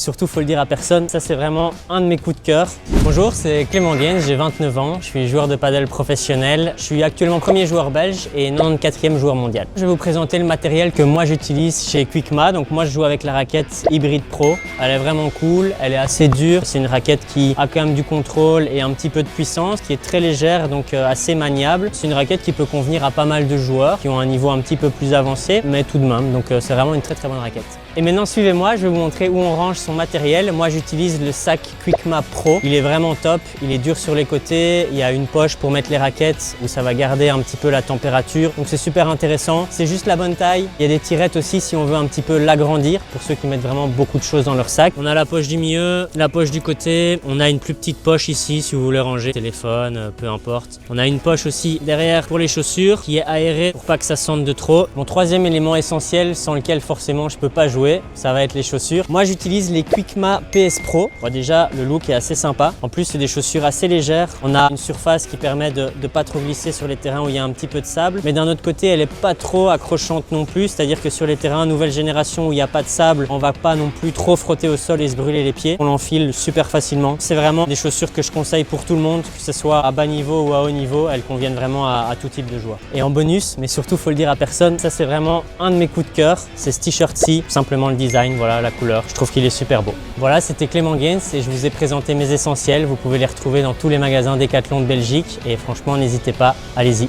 Surtout, faut le dire à personne, ça c'est vraiment un de mes coups de cœur. Bonjour, c'est Clément Gaines, j'ai 29 ans, je suis joueur de padel professionnel. Je suis actuellement premier joueur belge et 94e joueur mondial. Je vais vous présenter le matériel que moi j'utilise chez Quickma. Donc moi je joue avec la raquette Hybrid Pro. Elle est vraiment cool, elle est assez dure. C'est une raquette qui a quand même du contrôle et un petit peu de puissance, qui est très légère, donc assez maniable. C'est une raquette qui peut convenir à pas mal de joueurs qui ont un niveau un petit peu plus avancé, mais tout de même, donc c'est vraiment une très bonne raquette. Et maintenant suivez-moi, je vais vous montrer où on range son matériel. Moi j'utilise le sac Quickma Pro, il est vraiment top, il est dur sur les côtés, il y a une poche pour mettre les raquettes où ça va garder un petit peu la température, donc c'est super intéressant, c'est juste la bonne taille. Il y a des tirettes aussi si on veut un petit peu l'agrandir, pour ceux qui mettent vraiment beaucoup de choses dans leur sac. On a la poche du milieu, la poche du côté, on a une plus petite poche ici si vous voulez ranger téléphone, peu importe. On a une poche aussi derrière pour les chaussures qui est aérée pour pas que ça sente de trop. Mon troisième élément essentiel sans lequel forcément je peux pas jouer, ça va être les chaussures. Moi j'utilise les Quickma PS Pro. Bon, déjà le look est assez sympa. En plus c'est des chaussures assez légères. On a une surface qui permet de ne pas trop glisser sur les terrains où il y a un petit peu de sable. Mais d'un autre côté elle n'est pas trop accrochante non plus. C'est-à-dire que sur les terrains nouvelle génération où il n'y a pas de sable, on va pas non plus trop frotter au sol et se brûler les pieds. On l'enfile super facilement. C'est vraiment des chaussures que je conseille pour tout le monde, que ce soit à bas niveau ou à haut niveau. Elles conviennent vraiment à tout type de joueur. Et en bonus, mais surtout faut le dire à personne, ça c'est vraiment un de mes coups de cœur. C'est ce t-shirt-ci, simplement le design, voilà la couleur, je trouve qu'il est super beau. Voilà, c'était Clément Gaines et je vous ai présenté mes essentiels. Vous pouvez les retrouver dans tous les magasins Decathlon de Belgique et franchement n'hésitez pas, allez-y.